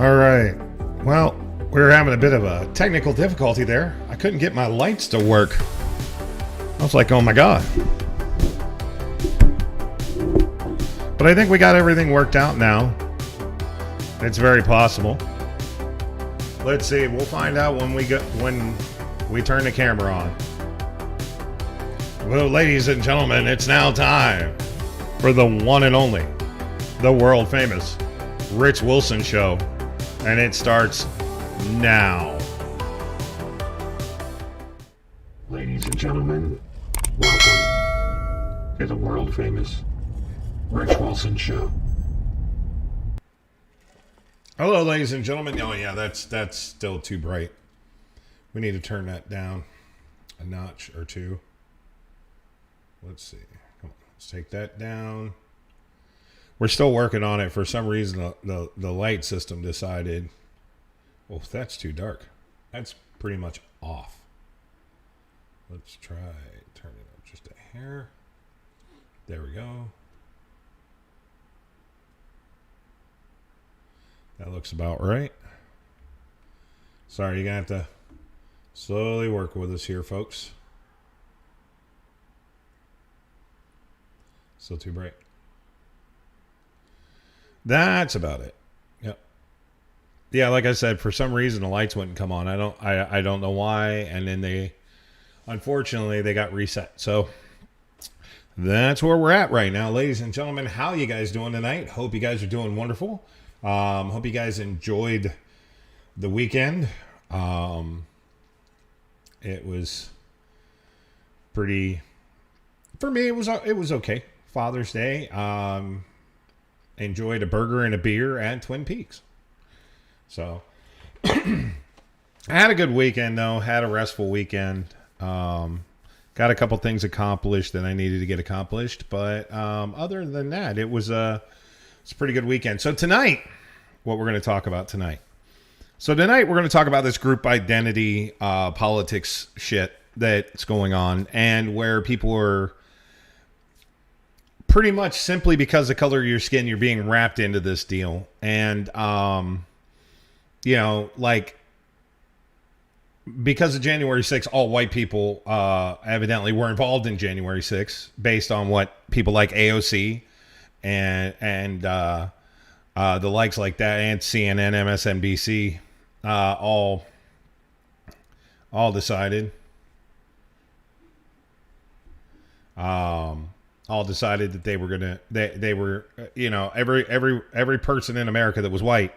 All right. Well, we were having a bit of a technical difficulty there. I couldn't get my lights to work. I was like, oh my God. But I think we got everything worked out now. It's very possible. Let's see. We'll find out when we turn the camera on. Well, ladies and gentlemen, it's now time for the one and only, the world famous Rich Wilson Show. And it starts now. Ladies and gentlemen, welcome to the world famous Rich Wilson Show. Hello, ladies and gentlemen. Oh yeah, that's still too bright. We need to turn that down a notch or two. Let's see. Come on, let's take that down. We're still working on it. For some reason, the light system decided, well, that's too dark. That's pretty much off. Let's try turn it up just a hair. There we go. That looks about right. Sorry, you're going to have to slowly work with us here, folks. Still too bright. That's about it. Yep. Yeah, like I said, for some reason the lights wouldn't come on. I don't know why. And then unfortunately they got reset. So that's where we're at right now, ladies and gentlemen. How you guys doing tonight? Hope you guys are doing wonderful. Hope you guys enjoyed the weekend. It was pretty, for me, it was okay. Father's Day. Enjoyed a burger and a beer at Twin Peaks. So I had a good weekend though. Had a restful weekend. Got a couple things accomplished that I needed to get accomplished, but other than that, it's a pretty good weekend. So tonight, what we're going to talk about tonight. So tonight we're going to talk about this group identity politics shit that's going on, and where people are pretty much simply because of the color of your skin, you're being wrapped into this deal. And, like, because of January 6th, all white people evidently were involved in January 6th based on what people like AOC and the likes like that, and CNN, MSNBC, all decided. All decided that they were gonna, they were, every person in America that was white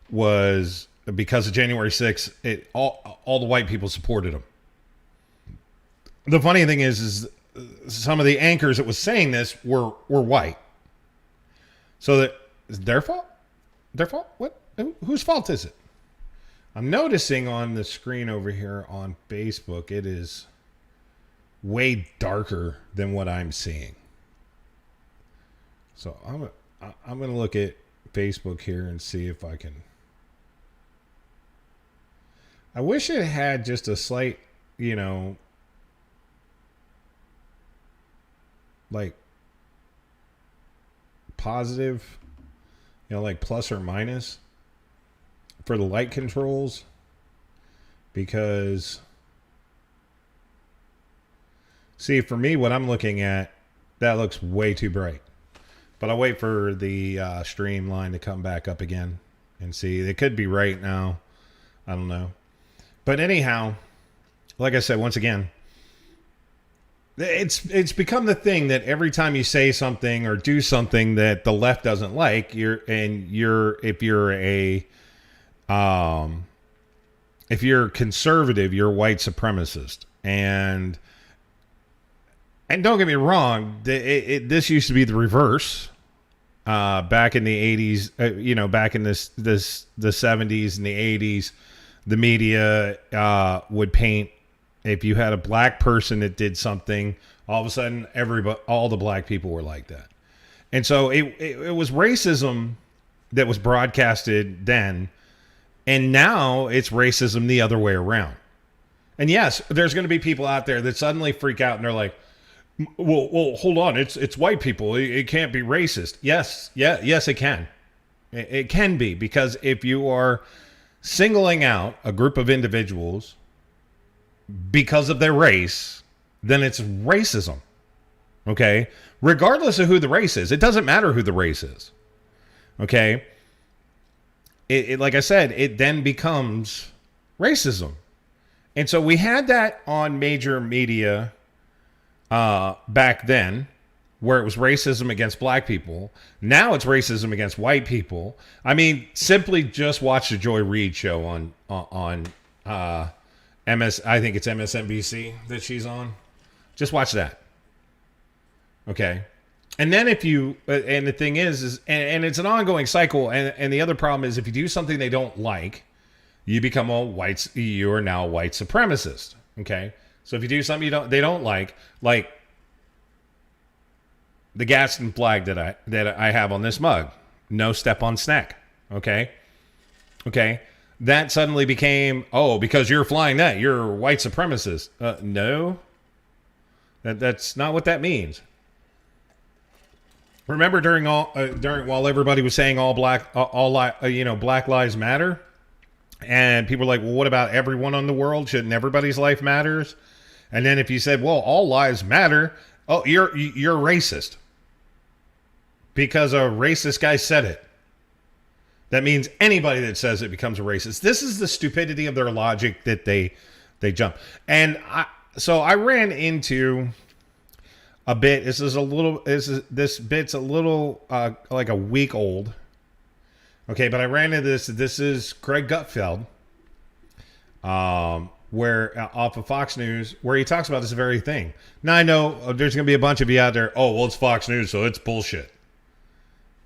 was, because of January 6th, all the white people supported them. The funny thing is some of the anchors that was saying this were white. So that is their fault? Their fault? What? Whose fault is it? I'm noticing on the screen over here on Facebook, it is way darker than what I'm seeing. So I'm going to look at Facebook here and see if I can. I wish it had just a slight, like positive, like plus or minus for the light controls, because see, for me, what I'm looking at, that looks way too bright. But I'll wait for the streamline to come back up again and see. It could be right now. I don't know. But anyhow, like I said, once again, it's become the thing that every time you say something or do something that the left doesn't like, if you're conservative, you're a white supremacist. And don't get me wrong, this used to be the reverse. Back in the 80s, back in the 70s and the 80s, the media would paint, if you had a black person that did something, all of a sudden all the black people were like that. And so it was racism that was broadcasted then, and now it's racism the other way around. And yes, there's going to be people out there that suddenly freak out and they're like, well, hold on. It's white people. It can't be racist. Yes, it can. It can be, because if you are singling out a group of individuals because of their race, then it's racism. Okay? Regardless of who the race is. It doesn't matter who the race is. Okay? It like I said, it then becomes racism. And so we had that on major media back then, where it was racism against black people. Now it's racism against white people. I mean, simply just watch the Joy Reid show on MS. I think it's MSNBC that she's on. Just watch that. Okay. And then if you, and the thing is and it's an ongoing cycle. And the other problem is, if you do something they don't like, you become you are now a white supremacist. Okay. So if you do something they don't like the Gadsden flag that I have on this mug, no step on snack. Okay. That suddenly became, because you're flying that, you're a white supremacist. No, that's not what that means. Remember while everybody was saying Black Lives Matter, and people were like, well, what about everyone in the world? Shouldn't everybody's life matters? And then if you said, well, all lives matter, you're racist because a racist guy said it. That means anybody that says it becomes a racist. This is the stupidity of their logic that they jump. And I ran into a bit. This bit's a little like a week old. Okay, but I ran into this. This is Greg Gutfeld, where off of Fox News, where he talks about this very thing. Now I know there's going to be a bunch of you out there. Oh, well, it's Fox News, so it's bullshit.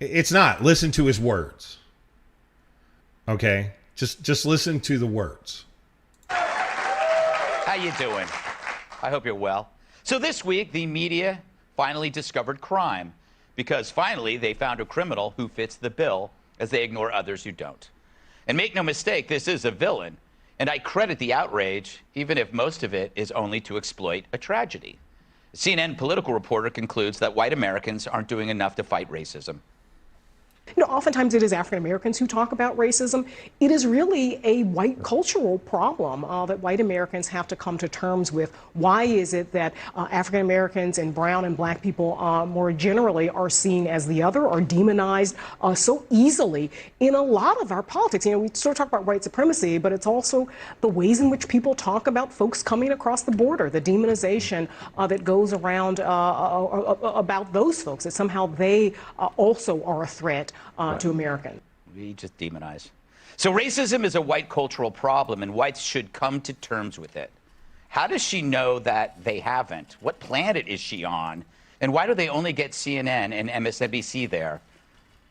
It's not. Listen to his words. Okay, just listen to the words. How you doing? I hope you're well. So this week, the media finally discovered crime, because finally they found a criminal who fits the bill, as they ignore others who don't. And make no mistake, this is a villain. And I credit the outrage, even if most of it is only to exploit a tragedy. A CNN political reporter concludes that white Americans aren't doing enough to fight racism. Oftentimes it is African Americans who talk about racism. It is really a white cultural problem that white Americans have to come to terms with. Why is it that African Americans and brown and black people more generally are seen as the other, or demonized so easily in a lot of our politics? We sort of talk about white supremacy, but it's also the ways in which people talk about folks coming across the border, the demonization that goes around about those folks, that somehow they also are a threat to Americans. We just demonize. So racism is a white cultural problem, and whites should come to terms with it. How does she know that they haven't? What planet is she on? And why do they only get CNN and MSNBC there?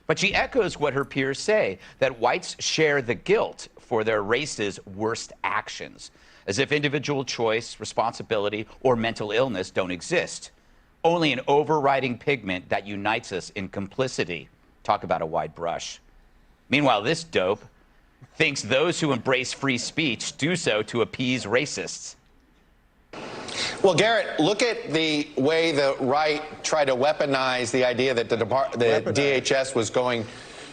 But she echoes what her peers say, that whites share the guilt for their race's worst actions, as if individual choice, responsibility, or mental illness don't exist. Only an overriding pigment that unites us in complicity. Talk about a wide brush. Meanwhile, this dope thinks those who embrace free speech do so to appease racists. Well, Garrett, look at the way the right tried to weaponize the idea that the DHS was going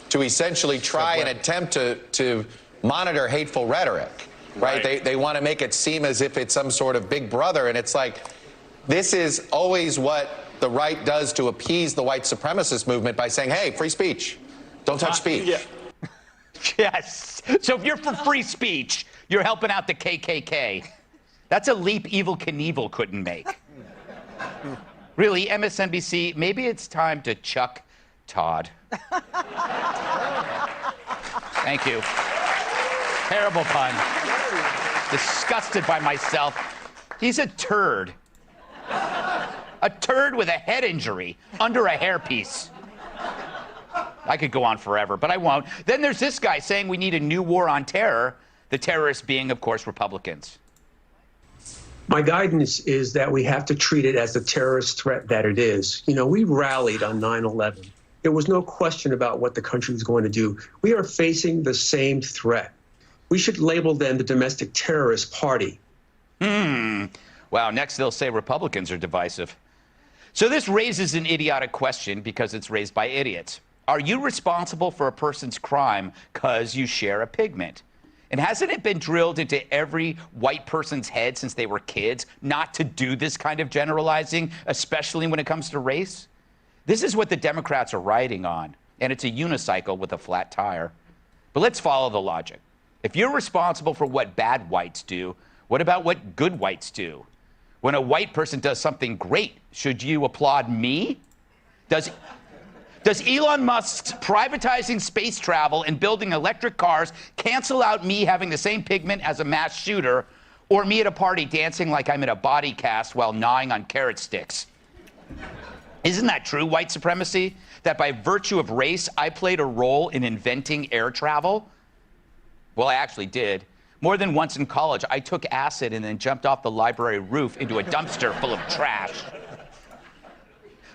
to essentially try and attempt to monitor hateful rhetoric, right? They want to make it seem as if it's some sort of big brother, and it's like, this is always what the right does to appease the white supremacist movement by saying, hey, free speech. Don't touch speech. Yeah. Yes. So if you're for free speech, you're helping out the KKK. That's a leap Evel Knievel couldn't make. Really, MSNBC, maybe it's time to chuck Todd. Thank you. Terrible pun. Disgusted by myself. He's a turd. A turd with a head injury under a hairpiece. I could go on forever, but I won't. Then there's this guy saying we need a new war on terror, the terrorists being, of course, Republicans. My guidance is that we have to treat it as the terrorist threat that it is. We rallied on 9/11. There was no question about what the country was going to do. We are facing the same threat. We should label them the domestic terrorist party. Wow, next they'll say Republicans are divisive. So this raises an idiotic question because it's raised by idiots. Are you responsible for a person's crime because you share a pigment? And hasn't it been drilled into every white person's head since they were kids not to do this kind of generalizing, especially when it comes to race? This is what the Democrats are riding on, and it's a unicycle with a flat tire. But let's follow the logic. If you're responsible for what bad whites do, what about what good whites do? When a white person does something great, should you applaud me? Does Elon Musk's privatizing space travel and building electric cars cancel out me having the same pigment as a mass shooter, or me at a party dancing like I'm in a body cast while gnawing on carrot sticks? Isn't that true, white supremacy? That by virtue of race, I played a role in inventing air travel? Well, I actually did. More than once in college, I took acid and then jumped off the library roof into a dumpster full of trash.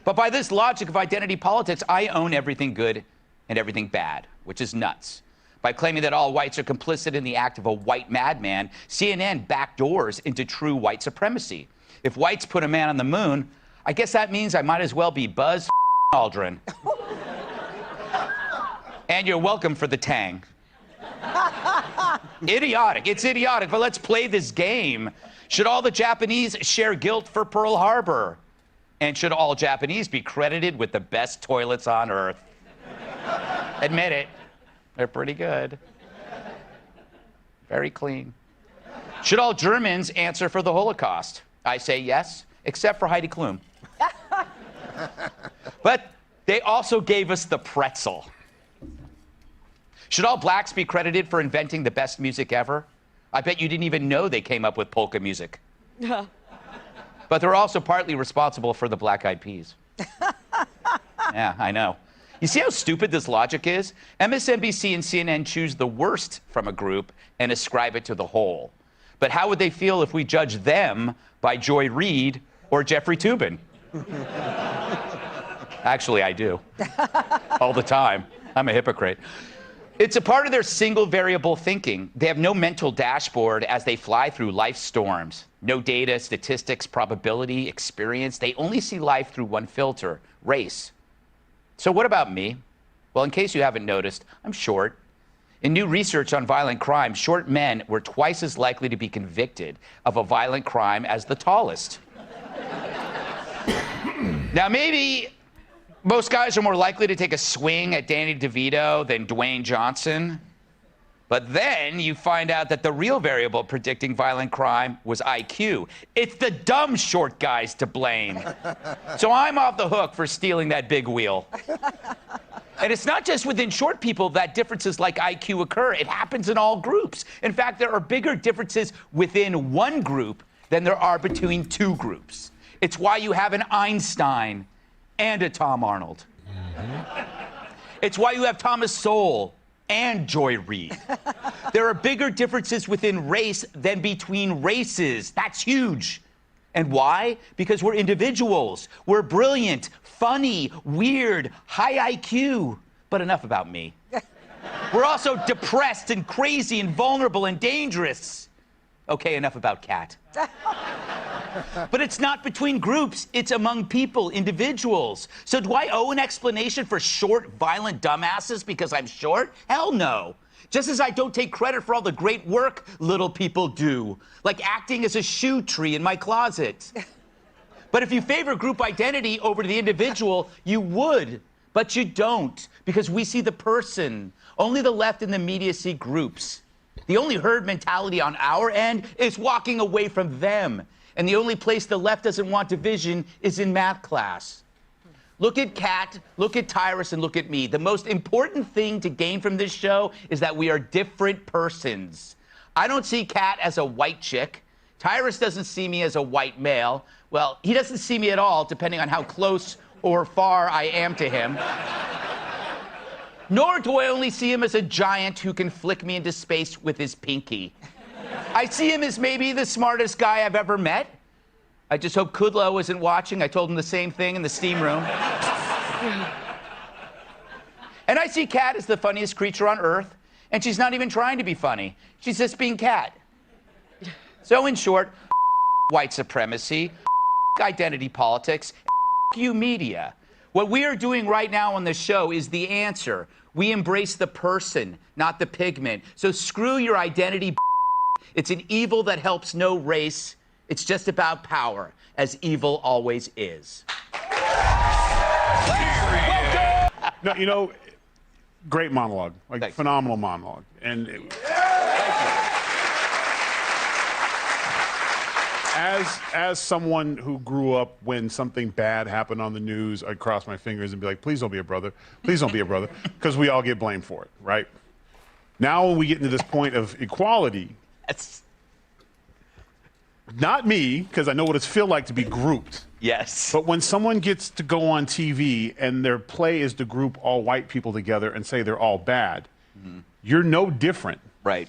But by this logic of identity politics, I own everything good and everything bad, which is nuts. By claiming that all whites are complicit in the act of a white madman, CNN backdoors into true white supremacy. If whites put a man on the moon, I guess that means I might as well be Buzz Aldrin. And you're welcome for the tang. Idiotic. It's idiotic, but let's play this game. Should all the Japanese share guilt for Pearl Harbor? And should all Japanese be credited with the best toilets on Earth? Admit it. They're pretty good. Very clean. Should all Germans answer for the Holocaust? I say yes, except for Heidi Klum. But they also gave us the pretzel. Should all blacks be credited for inventing the best music ever? I bet you didn't even know they came up with polka music. But they're also partly responsible for the Black Eyed Peas. Yeah, I know. You see how stupid this logic is? MSNBC and CNN choose the worst from a group and ascribe it to the whole. But how would they feel if we judge them by Joy Reid or Jeffrey Toobin? Actually, I do. All the time. I'm a hypocrite. It's a part of their single variable thinking. They have no mental dashboard as they fly through life's storms. No data, statistics, probability, experience. They only see life through one filter, race. So what about me? Well, in case you haven't noticed, I'm short. In new research on violent crime, short men were twice as likely to be convicted of a violent crime as the tallest. Now, maybe most guys are more likely to take a swing at Danny DeVito than Dwayne Johnson. But then you find out that the real variable predicting violent crime was IQ. It's the dumb short guys to blame. So I'm off the hook for stealing that big wheel. And it's not just within short people that differences like IQ occur. It happens in all groups. In fact, there are bigger differences within one group than there are between two groups. It's why you have an Einstein and a Tom Arnold. It's why you have Thomas Sowell and Joy Reid. There are bigger differences within race than between races. That's huge. And why? Because we're individuals. We're brilliant, funny, weird, high IQ. But enough about me. We're also depressed and crazy and vulnerable and dangerous. Okay, enough about Kat. But it's not between groups, it's among people, individuals. So do I owe an explanation for short, violent dumbasses because I'm short? Hell no. Just as I don't take credit for all the great work little people do, like acting as a shoe tree in my closet. But if you favor group identity over the individual, you would. But you don't, because we see the person. Only the left and the media see groups. The only herd mentality on our end is walking away from them. And the only place the left doesn't want division is in math class. Look at Kat, look at Tyrus, and look at me. The most important thing to gain from this show is that we are different persons. I don't see Kat as a white chick. Tyrus doesn't see me as a white male. Well, he doesn't see me at all, depending on how close or far I am to him. Nor do I only see him as a giant who can flick me into space with his pinky. I see him as maybe the smartest guy I've ever met. I just hope Kudlow isn't watching. I told him the same thing in the steam room. And I see Kat as the funniest creature on Earth, and she's not even trying to be funny. She's just being Kat. So in short, white supremacy, identity politics, you media. What we are doing right now on the show is the answer. We embrace the person, not the pigment. So screw your identity. It's an evil that helps no race. It's just about power, as evil always is. No, you know, great monologue, like Thanks. phenomenal monologue, and as someone who grew up when something bad happened on the news, I'd cross my fingers and be like, please don't be a brother, please don't be a brother, because we all get blamed for it, right? Now when we get into this point of equality, That's, not me, because I know what it's feel like to be grouped. yes. But when someone gets to go on TV and their play is to group all white people together and say they're all bad, you're no different Right.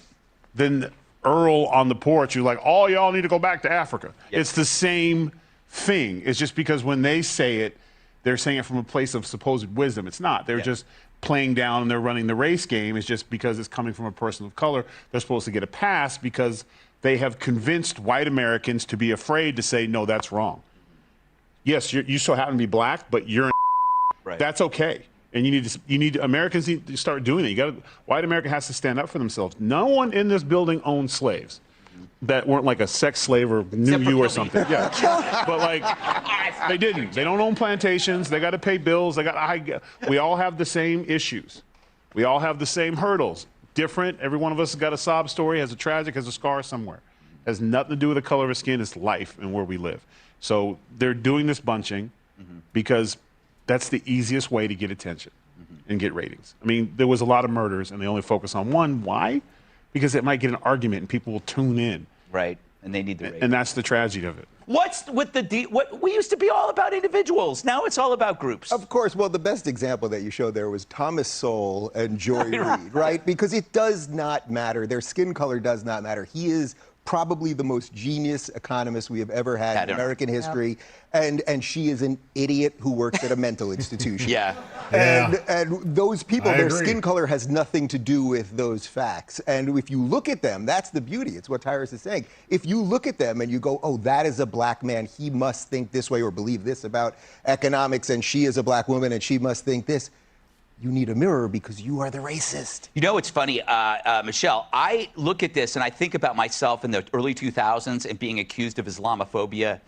than Earl on the porch. You're like, all y'all need to go back to Africa. Yep. It's the same thing. It's just because when they say it, they're saying it from a place of supposed wisdom. It's not. They're just playing down and they're running the race game. It's just because it's coming from a person of color. They're supposed to get a pass because they have convinced white Americans to be afraid to say, no, that's wrong. Yes, you so happen to be black, but you're Right. that's okay. And Americans need to start doing it. White America has to stand up for themselves. No one in this building owned slaves that weren't like a sex slave or knew you or something. Yeah. But like, they didn't. They don't own plantations. They got to pay bills. We all have the same issues. We all have the same hurdles. Different. Every one of us has got a sob story, has a tragic, has a scar somewhere. Has nothing to do with the color of his skin. It's life and where we live. So they're doing this bunching because that's the easiest way to get attention and get ratings. I mean, there was a lot of murders and they only focus on one. Why? Because it might get an argument and people will tune in. Right. And they need the rating. And that's the tragedy of it. What's with what we used to be all about individuals. Now it's all about groups. Of course. Well, the best example that you showed there was Thomas Sowell and Joy Reid, right? Because it does not matter. Their skin color does not matter. He is probably the most genius economist we have ever had in American history. And she is an idiot who works at a mental institution. Yeah. And those people, their skin color has nothing to do with those facts. And if you look at them, that's the beauty. It's what Tyrus is saying. If you look at them and you go, oh, that is a black man, he must think this way or believe this about economics, and she is a black woman and she must think this, you need a mirror because you are the racist. You know, it's funny, Michelle, I look at this and I think about myself in the early 2000s and being accused of Islamophobia.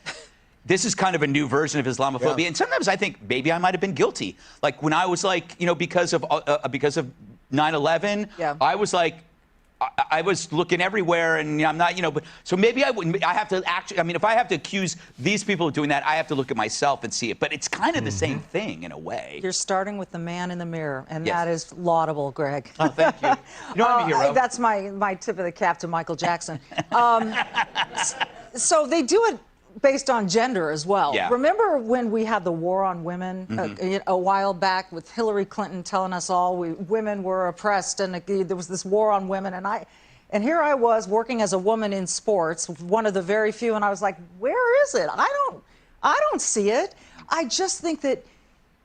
This is kind of a new version of Islamophobia. And sometimes I think maybe I might have been guilty. Like when I was like, you know, because of 9/11, I was like, I was looking everywhere and I'm not, you know, but so maybe I wouldn't, I have to actually, I mean, if I have to accuse these people of doing that, I have to look at myself and see it. But it's kind of the same thing in a way. You're starting with the man in the mirror, and that is laudable, Greg. Oh, thank you. You know I'm a hero. That's my tip of the cap to Michael Jackson. So they do it based on gender as well. Yeah. Remember when we had the war on women a while back with Hillary Clinton telling us all women were oppressed and there was this war on women, and here I was working as a woman in sports, one of the very few, and I was like, where is it? I don't see it. I just think that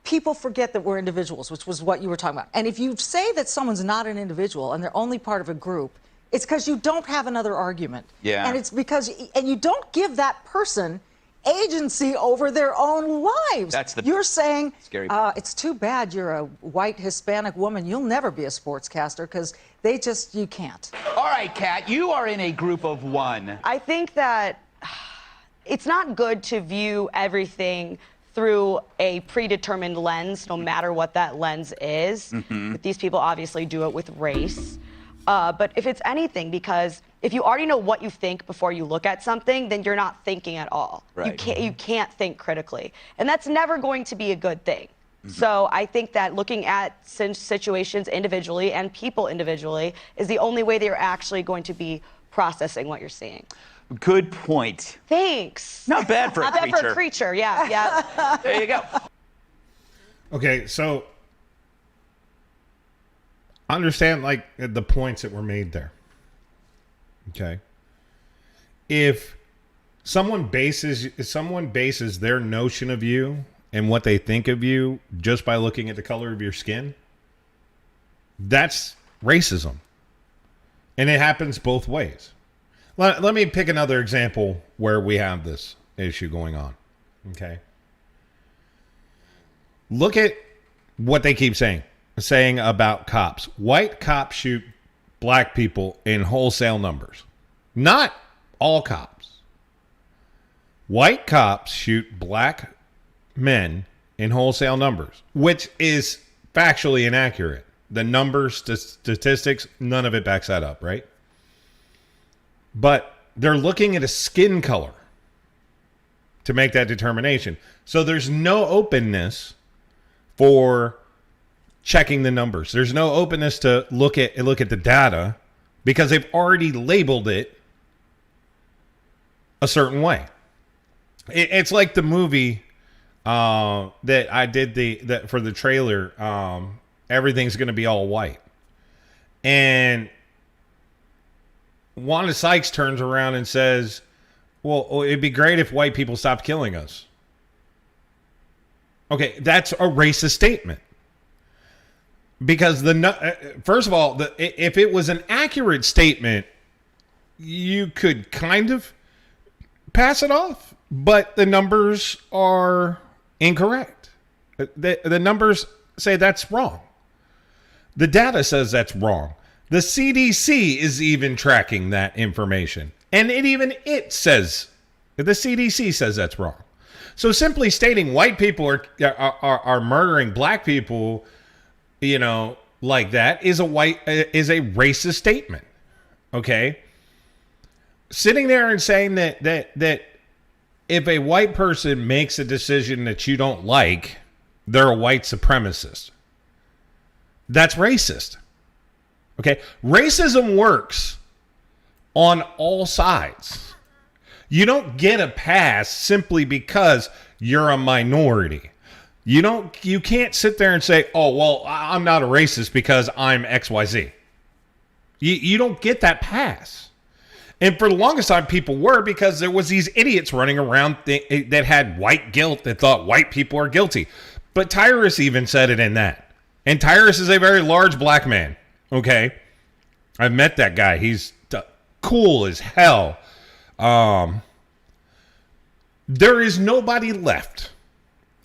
people forget that we're individuals, which was what you were talking about. And if you say that someone's not an individual and they're only part of a group, it's because you don't have another argument. Yeah. And it's because, and you don't give that person agency over their own lives. That's the You're saying, scary part. it's too bad you're a white Hispanic woman. You'll never be a sportscaster because you can't. All right, Kat, you are in a group of one. I think that it's not good to view everything through a predetermined lens, no matter what that lens is. But these people obviously do it with race. But if it's anything, because if you already know what you think before you look at something, then you're not thinking at all. Right. You can't think critically. And that's never going to be a good thing. So I think that looking at situations individually and people individually is the only way that you're actually going to be processing what you're seeing. Good point. Thanks. Not bad for a Not bad creature. for a creature, yeah. There you go. Okay, so understand like the points that were made there. Okay. If someone bases their notion of you and what they think of you just by looking at the color of your skin, that's racism. And it happens both ways. Let me pick another example where we have this issue going on. Okay. Look at what they keep saying about cops. White cops shoot black people in wholesale numbers. Not all cops. White cops shoot black men in wholesale numbers, which is factually inaccurate. The numbers, statistics, none of it backs that up, right? But they're looking at a skin color to make that determination. So there's no openness for checking the numbers. There's no openness to look at the data because they've already labeled it a certain way. It's like the movie that I did for the trailer. Everything's going to be all white, and Wanda Sykes turns around and says, "Well, it'd be great if white people stopped killing us." Okay, that's a racist statement. Because first of all, if it was an accurate statement, you could kind of pass it off, but the numbers are incorrect. The numbers say that's wrong. The data says that's wrong. The CDC is even tracking that information, and it says the CDC says that's wrong. So simply stating white people are murdering black people, like that is a racist statement. Okay? Sitting there and saying that if a white person makes a decision that you don't like, they're a white supremacist. That's racist. Okay? Racism works on all sides. You don't get a pass simply because you're a minority. You can't sit there and say, "Oh, well, I'm not a racist because I'm XYZ." You don't get that pass. And for the longest time, people were, because there was these idiots running around that had white guilt, that thought white people are guilty. But Tyrus even said it in that. And Tyrus is a very large black man. Okay? I've met that guy. He's cool as hell. There is nobody left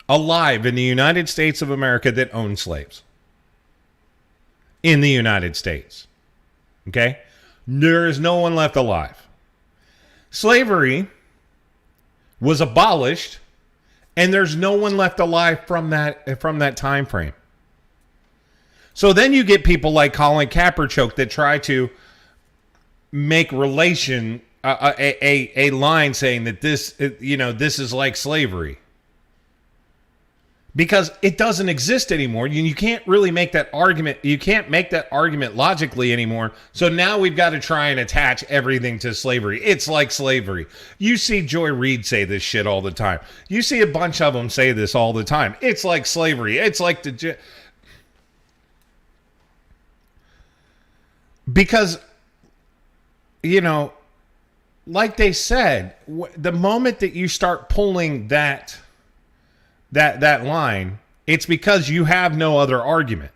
alive in the United States of America that owned slaves. In the United States. Okay? There is no one left alive. Slavery was abolished, and there's no one left alive from that time frame. So then you get people like Colin Kaepernick that try to make relation a line saying that this is like slavery, because it doesn't exist anymore. You can't really make that argument. You can't make that argument logically anymore. So now we've got to try and attach everything to slavery. It's like slavery. You see Joy Reid say this shit all the time. You see a bunch of them say this all the time. It's like slavery. It's like because, like they said, the moment that you start pulling that line, it's because you have no other argument.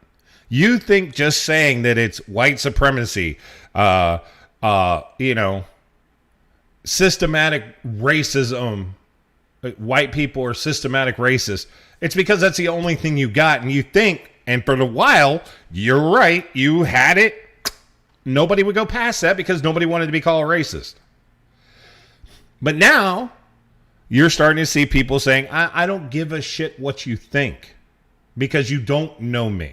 You think just saying that it's white supremacy, systematic racism, white people are systematic racists. It's because that's the only thing you got, and you think, and for a while, you're right, you had it. Nobody would go past that because nobody wanted to be called a racist. But now you're starting to see people saying, I don't give a shit what you think because you don't know me.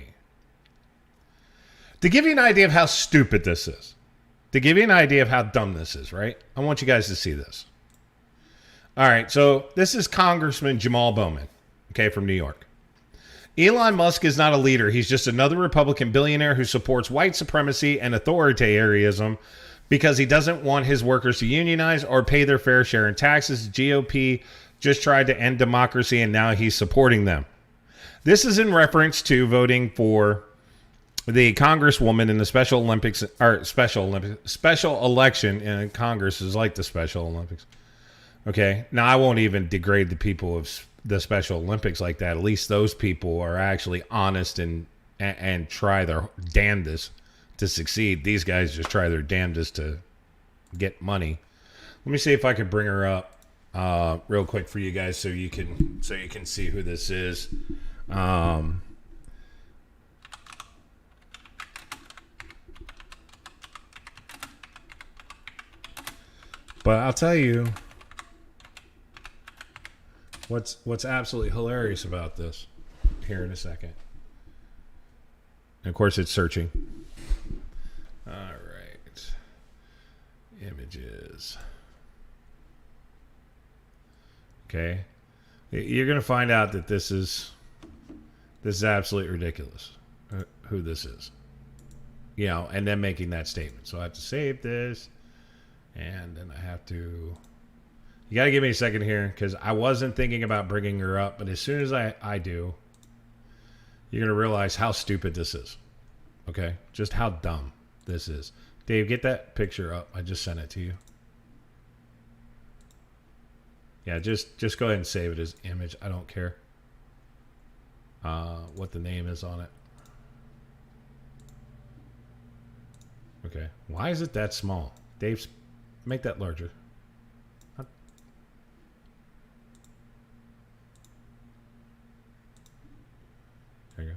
To give you an idea of how stupid this is, to give you an idea of how dumb this is, right? I want you guys to see this. All right, so this is Congressman Jamal Bowman, okay, from New York. Elon Musk is not a leader. He's just another Republican billionaire who supports white supremacy and authoritarianism because he doesn't want his workers to unionize or pay their fair share in taxes. GOP just tried to end democracy, and now he's supporting them. This is in reference to voting for the Congresswoman in the Special election. And Congress is like the Special Olympics. Okay, now I won't even degrade the people of the Special Olympics like that. At least those people are actually honest and try their damnedest to succeed. These guys just try their damnedest to get money. Let me see if I can bring her up real quick for you guys so you can see who this is. But I'll tell you what's absolutely hilarious about this here in a second. And of course, it's searching. All right. Images. Okay. You're going to find out that this is absolutely ridiculous, who this is. You know, and then making that statement. So I have to save this. And then I have to... You got to give me a second here, because I wasn't thinking about bringing her up. But as soon as I do, you're going to realize how stupid this is. Okay? Just how dumb this is. Dave, get that picture up. I just sent it to you. Yeah, just go ahead and save it as image. I don't care what the name is on it. Okay. Why is it that small? Dave, make that larger. There you go.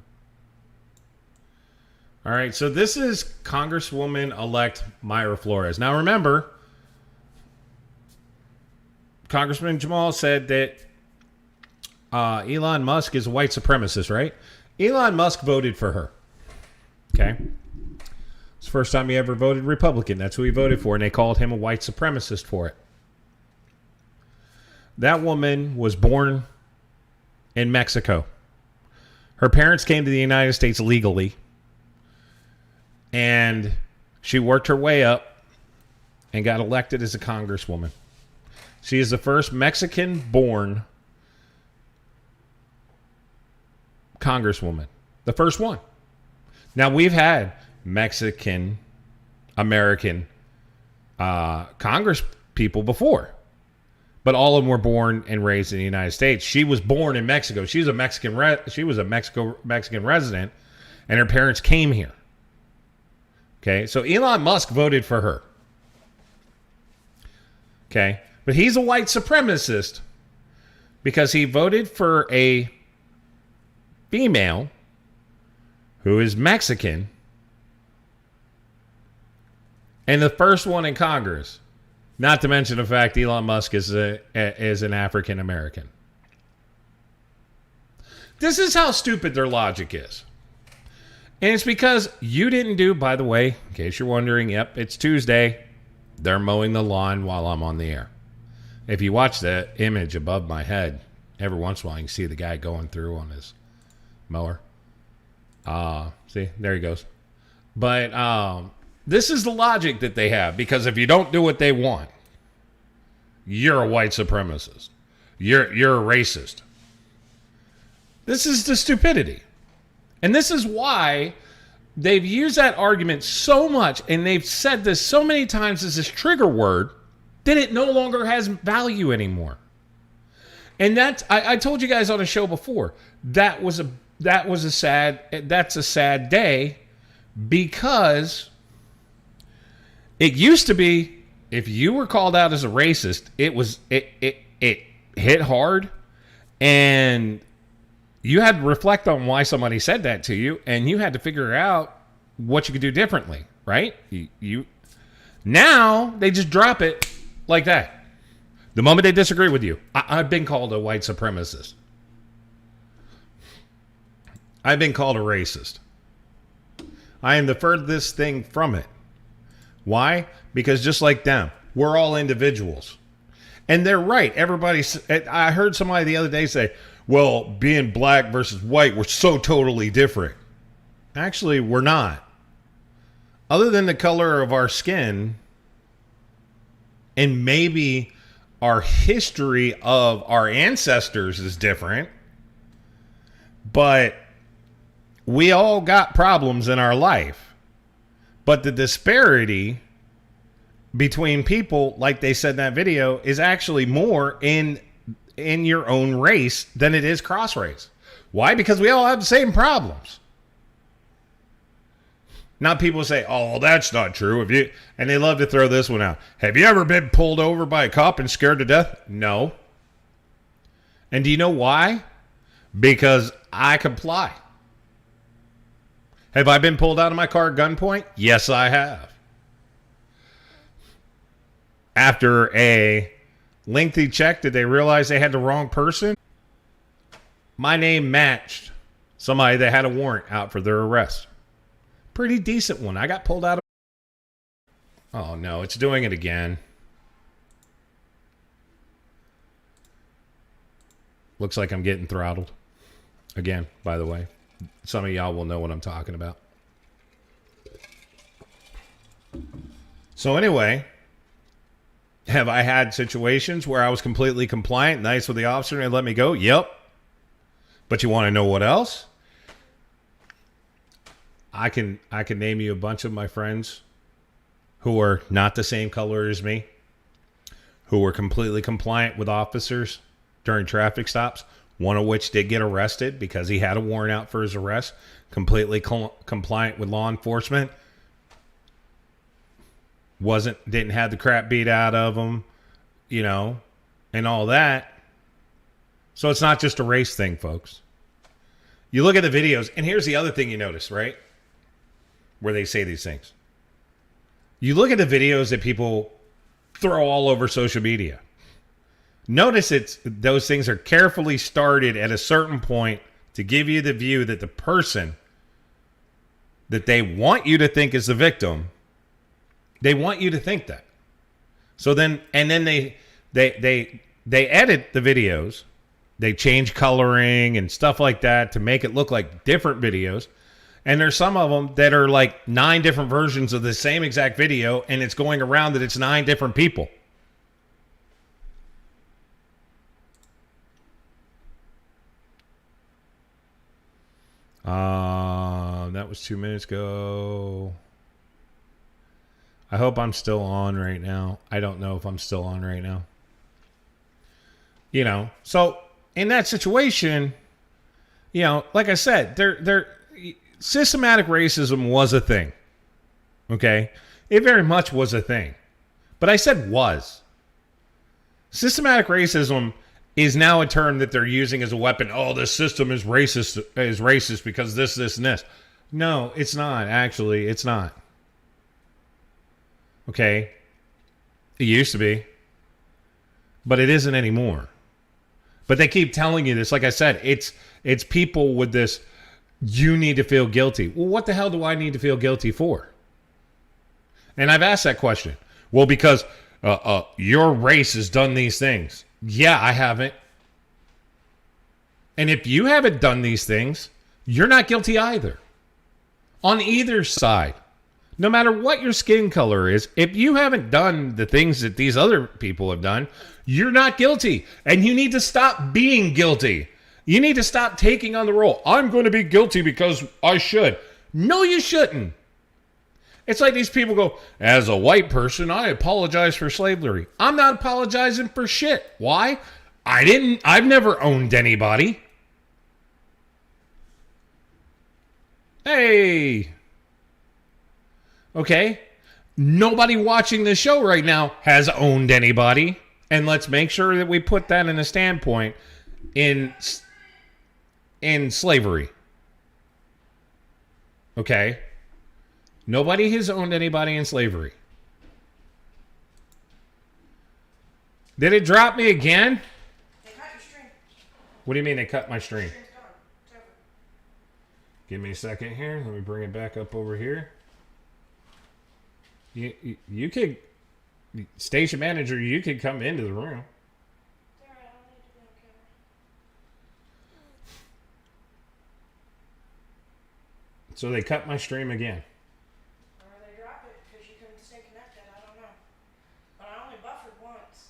All right, so this is Congresswoman-elect Mayra Flores. Now remember, Congressman Jamal said that Elon Musk is a white supremacist, right? Elon Musk voted for her. Okay? It's the first time he ever voted Republican. That's who he voted for, and they called him a white supremacist for it. That woman was born in Mexico. Her parents came to the United States legally, and she worked her way up and got elected as a congresswoman. She is the first Mexican-born congresswoman. The first one. Now, we've had Mexican-American Congress people before, but all of them were born and raised in the United States. She was born in Mexico. She was a Mexican resident, and her parents came here. Okay, so Elon Musk voted for her. Okay, but he's a white supremacist because he voted for a female who is Mexican and the first one in Congress. Not to mention the fact Elon Musk is an African American. This is how stupid their logic is. And it's because you didn't do, by the way, in case you're wondering, yep, it's Tuesday. They're mowing the lawn while I'm on the air. If you watch the image above my head, every once in a while you can see the guy going through on his mower. See, there he goes. But this is the logic that they have, because if you don't do what they want, you're a white supremacist. You're a racist. This is the stupidity. And this is why they've used that argument so much, and they've said this so many times as this trigger word, that it no longer has value anymore. And that's, I told you guys on a show before, that's a sad day, because it used to be, if you were called out as a racist, it hit hard, and you had to reflect on why somebody said that to you, and you had to figure out what you could do differently, right? Now they just drop it like that. The moment they disagree with you, I've been called a white supremacist. I've been called a racist. I am the furthest thing from it. Why? Because just like them, we're all individuals. And they're right. I heard somebody the other day say, well, being black versus white, we're so totally different. Actually, we're not. Other than the color of our skin and maybe our history of our ancestors is different, but we all got problems in our life. But the disparity between people, like they said in that video, is actually more in your own race than it is cross race. Why? Because we all have the same problems. Now people say, oh, that's not true. And they love to throw this one out. Have you ever been pulled over by a cop and scared to death? No. And do you know why? Because I comply. Have I been pulled out of my car at gunpoint? Yes, I have. After a lengthy check, did they realize they had the wrong person? My name matched somebody that had a warrant out for their arrest. Pretty decent one. I got pulled out of... Oh, no, it's doing it again. Looks like I'm getting throttled. Again, by the way. Some of y'all will know what I'm talking about. So anyway, have I had situations where I was completely compliant, nice with the officer, and they let me go? Yep. But you want to know what else? I can name you a bunch of my friends who are not the same color as me, who were completely compliant with officers during traffic stops, one of which did get arrested because he had a warrant out for his arrest, completely compliant with law enforcement, didn't have the crap beat out of him, you know, and all that. So it's not just a race thing, folks. You look at the videos, and here's the other thing you notice, right? Where they say these things. You look at the videos that people throw all over social media. Notice those things are carefully started at a certain point to give you the view that the person that they want you to think is the victim, they want you to think that. So then, and then they edit the videos. They change coloring and stuff like that to make it look like different videos. And there's some of them that are like 9 different versions of the same exact video, and it's going around that it's 9 different people. That was 2 minutes ago. I hope I'm still on right now. I don't know if I'm still on right now. You know, so in that situation, you know, like I said, systematic racism was a thing. Okay? It very much was a thing. But I said was. Systematic racism is now a term that they're using as a weapon. Oh, this system is racist because this, and this. No, it's not. Actually, it's not. Okay? It used to be. But it isn't anymore. But they keep telling you this. Like I said, it's people with this, you need to feel guilty. Well, what the hell do I need to feel guilty for? And I've asked that question. Well, because your race has done these things. Yeah, I haven't. And if you haven't done these things, you're not guilty either. On either side. No matter what your skin color is, if you haven't done the things that these other people have done, you're not guilty. And you need to stop being guilty. You need to stop taking on the role. I'm going to be guilty because I should. No, you shouldn't. It's like these people go, as a white person, I apologize for slavery. I'm not apologizing for shit. Why? I've never owned anybody. Hey. Okay? Nobody watching this show right now has owned anybody. And let's make sure that we put that in a standpoint in slavery. Okay? Nobody has owned anybody in slavery. Did it drop me again? They cut your stream. What do you mean they cut my stream? Give me a second here. Let me bring it back up over here. You could, station manager, you could come into the room. So they cut my stream again. Or they dropped it because you couldn't stay connected. I don't know. But I only buffered once.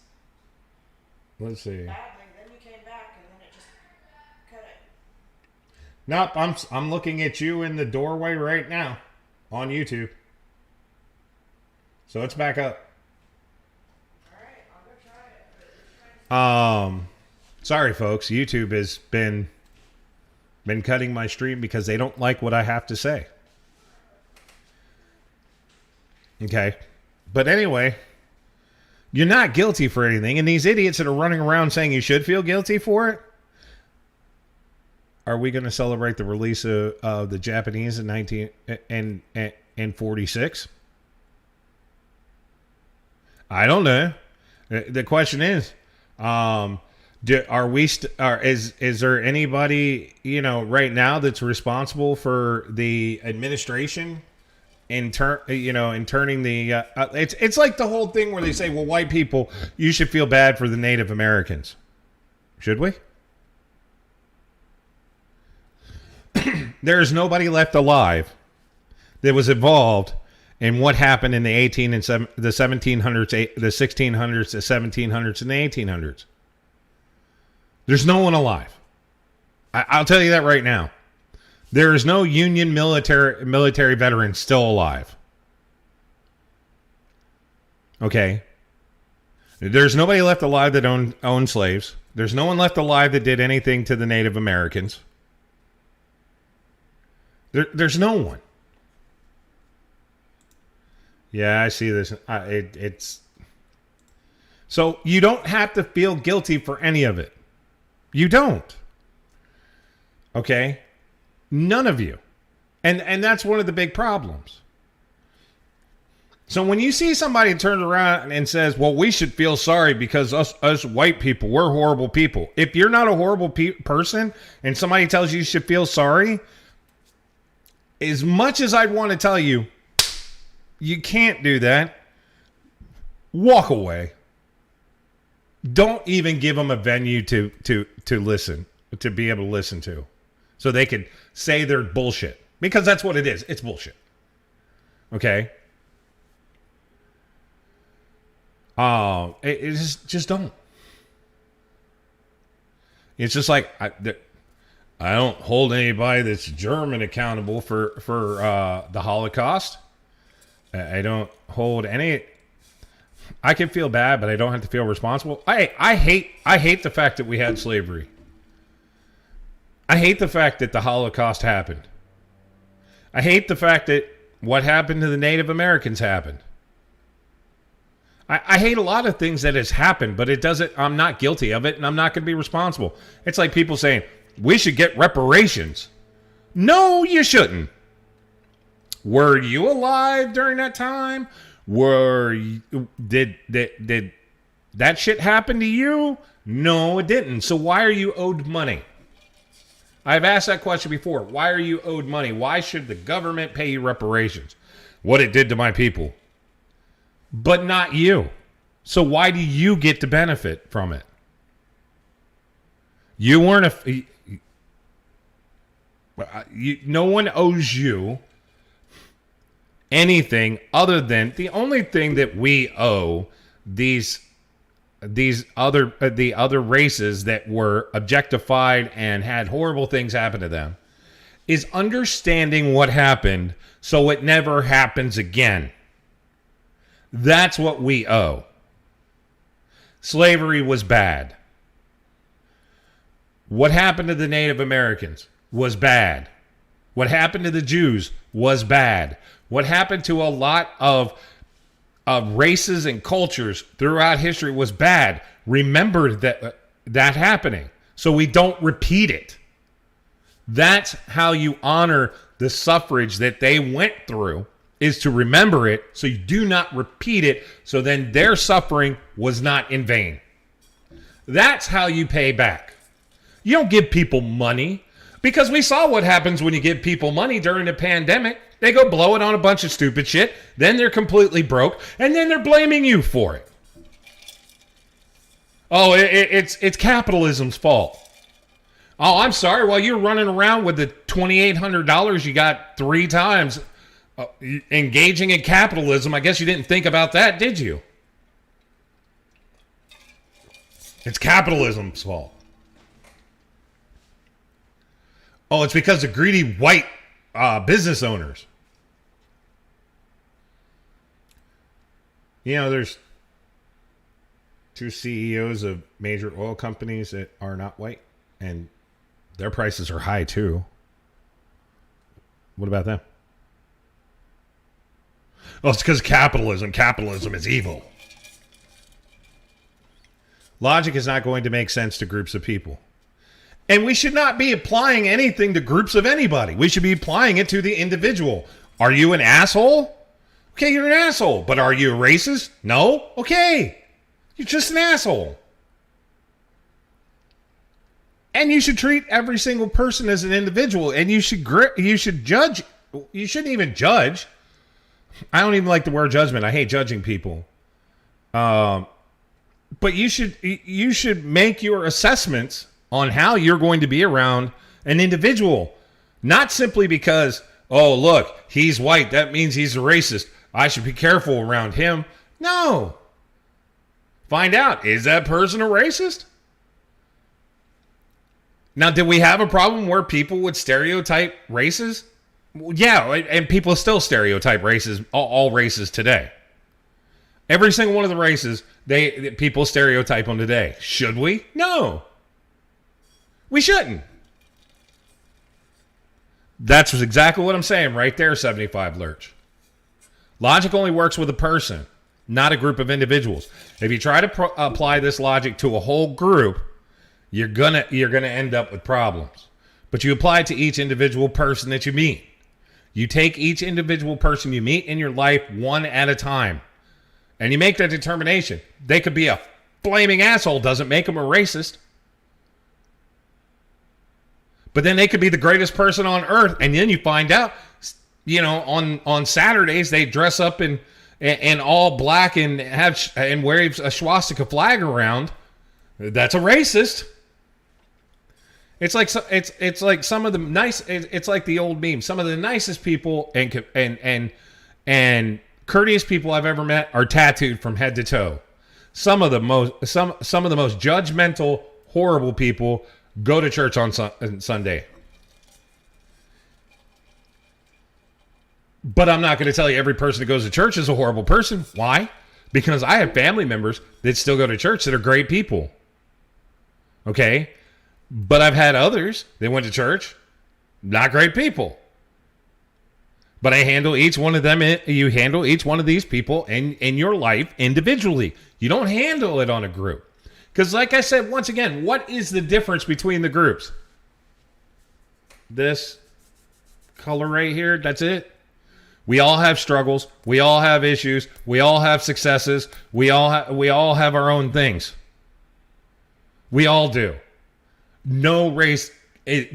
Let's see. Badly. Then you came back and then it just cut it. Nope, I'm looking at you in the doorway right now on YouTube. So it's back up. Alright, I'll go try it. Sorry folks, YouTube has been cutting my stream because they don't like what I have to say. Okay. But anyway, you're not guilty for anything, and these idiots that are running around saying you should feel guilty for it, are we going to celebrate the release of the Japanese in 1946? I don't know. The question is, is there anybody, right now that's responsible for the administration in turning the it's like the whole thing where they say, well, white people, you should feel bad for the Native Americans. Should we? There is nobody left alive that was involved in what happened in the 1700s, the 1600s, the 1700s, and the 1800s. There's no one alive. I'll tell you that right now. There is no Union military veteran still alive. Okay? There's nobody left alive that owned slaves. There's no one left alive that did anything to the Native Americans. There's no one. Yeah, I see this. It's so you don't have to feel guilty for any of it. You don't. Okay? None of you. And that's one of the big problems. So when you see somebody turn around and says, well, we should feel sorry because us white people, we're horrible people. If you're not a horrible person and somebody tells you should feel sorry, as much as I'd want to tell you, you can't do that. Walk away. Don't even give them a venue to listen, to be able to listen to. So they could say they're bullshit. Because that's what it is. It's bullshit. Okay? It's just don't. It's just like I don't hold anybody that's German accountable for the Holocaust. I don't hold any. I can feel bad, but I don't have to feel responsible. I hate the fact that we had slavery. I hate the fact that the Holocaust happened. I hate the fact that what happened to the Native Americans happened. I hate a lot of things that has happened, but it doesn't. I'm not guilty of it, and I'm not going to be responsible. It's like people saying we should get reparations. No, you shouldn't. Were you alive during that time? Did that shit happen to you? No, it didn't. So why are you owed money? I've asked that question before. Why are you owed money? Why should the government pay you reparations? What it did to my people. But not you. So why do you get to benefit from it? You weren't no one owes you anything other than the only thing that we owe the other races that were objectified and had horrible things happen to them is understanding what happened so it never happens again. That's what we owe. Slavery was bad. What happened to the Native Americans was bad. What happened to the Jews was bad. What happened to a lot of races and cultures throughout history was bad. Remember that happening so we don't repeat it. That's how you honor the suffrage that they went through, is to remember it so you do not repeat it, so then their suffering was not in vain. That's how you pay back. You don't give people money, because we saw what happens when you give people money during the pandemic. They go blow it on a bunch of stupid shit, then they're completely broke, and then they're blaming you for it. Oh, it's capitalism's fault. Oh, I'm sorry. While you're running around with the $2,800 you got 3 times engaging in capitalism, I guess you didn't think about that, did you? It's capitalism's fault. Oh, it's because of greedy white business owners. You know, there's 2 CEOs of major oil companies that are not white, and their prices are high too. What about them? Oh, it's because capitalism. Capitalism is evil. Logic is not going to make sense to groups of people. And we should not be applying anything to groups of anybody. We should be applying it to the individual. Are you an asshole? Okay, you're an asshole. But are you a racist? No? Okay. You're just an asshole. And you should treat every single person as an individual. And you should judge. You shouldn't even judge. I don't even like the word judgment. I hate judging people. But you should make your assessments on how you're going to be around an individual. Not simply because, oh, look, he's white. That means he's a racist. I should be careful around him. No. Find out, is that person a racist? Now, did we have a problem where people would stereotype races? Yeah, and people still stereotype races, all races today. Every single one of the races, people stereotype them today. Should we? No. We shouldn't. That's exactly what I'm saying right there, 75 Lurch. Logic only works with a person, not a group of individuals. If you try to apply this logic to a whole group, you're gonna end up with problems. But you apply it to each individual person that you meet. You take each individual person you meet in your life one at a time, and you make that determination. They could be a flaming asshole, doesn't make them a racist. But then they could be the greatest person on earth, and then you find out, on Saturdays they dress up in all black and wave a swastika flag around. That's a racist. It's like some of the nice. It's like the old meme. Some of the nicest people and courteous people I've ever met are tattooed from head to toe. Some of the most judgmental, horrible people go to church on Sunday. But I'm not going to tell you every person that goes to church is a horrible person. Why? Because I have family members that still go to church that are great people. Okay? But I've had others that went to church, not great people. But I handle each one of them. You handle each one of these people in your life individually. You don't handle it on a group. Because like I said, once again, what is the difference between the groups? This color right here, that's it. We all have struggles. We all have issues. We all have successes. We all have our own things. We all do. No race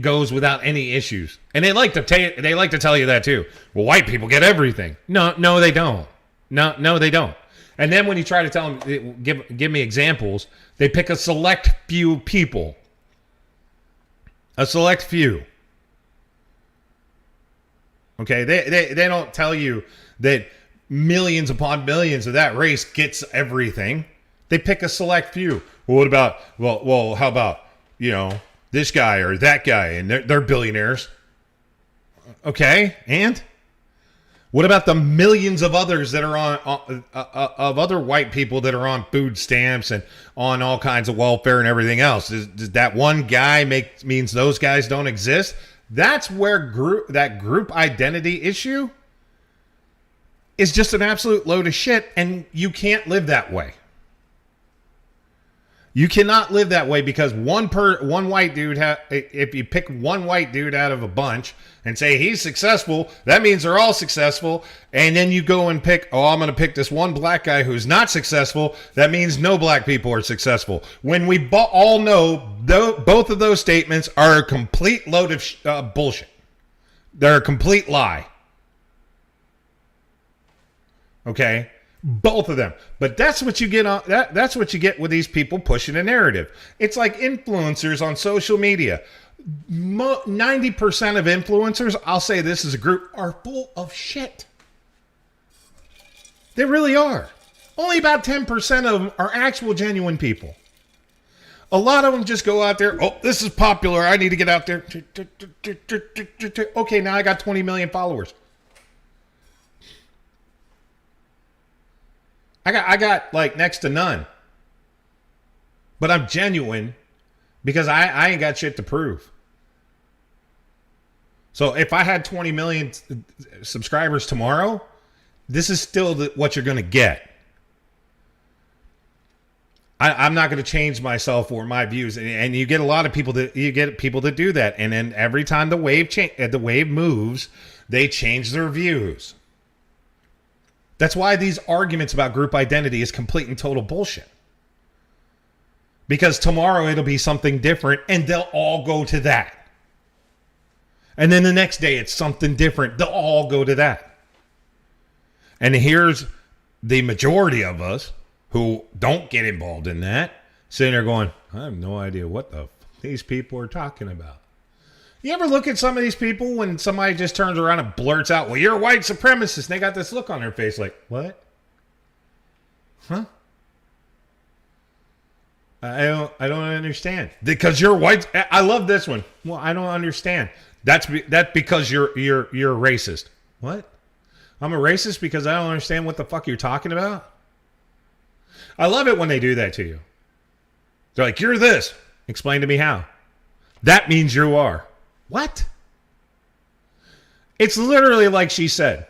goes without any issues. And they like to tell you that too. Well, white people get everything. No, they don't. No, they don't. And then when you try to tell them, give me examples, they pick a select few people. A select few. Okay, they don't tell you that millions upon millions of that race gets everything. They pick a select few. Well, what about, well, how about, this guy or that guy, and they're billionaires. Okay, and? What about the millions of others that are of other white people that are on food stamps and on all kinds of welfare and everything else? Does that one guy means those guys don't exist? That's where that group identity issue is just an absolute load of shit, and you can't live that way. You cannot live that way because one white dude, if you pick one white dude out of a bunch and say he's successful, that means they're all successful. And then you go and pick, I'm going to pick this one black guy who's not successful. That means no black people are successful. When we all know both of those statements are a complete load of bullshit. They're a complete lie. Okay? Both of them. But that's what you get on that's what you get with these people pushing a narrative. It's like influencers on social media. 90% of influencers, I'll say this as a group, are full of shit. They really are. Only about 10% of them are actual genuine people. A lot of them just go out there, this is popular, I need to get out there. Okay, now I got 20 million followers. I got like next to none. But I'm genuine because I ain't got shit to prove. So if I had 20 million subscribers tomorrow, this is still what you're going to get. I'm not going to change myself or my views, and you get a lot of people that do that, and then every time the wave moves, they change their views. That's why these arguments about group identity is complete and total bullshit. Because tomorrow it'll be something different, and they'll all go to that. And then the next day it's something different. They'll all go to that. And here's the majority of us who don't get involved in that, sitting there going, I have no idea what the these people are talking about. You ever look at some of these people when somebody just turns around and blurts out, well, you're a white supremacist, and they got this look on their face like, what? Huh? I don't understand. Because you're white. I love this one. Well, I don't understand. That's because you're a racist. What? I'm a racist because I don't understand what the fuck you're talking about? I love it when they do that to you. They're like, you're this. Explain to me how. That means you are. What? It's literally like she said.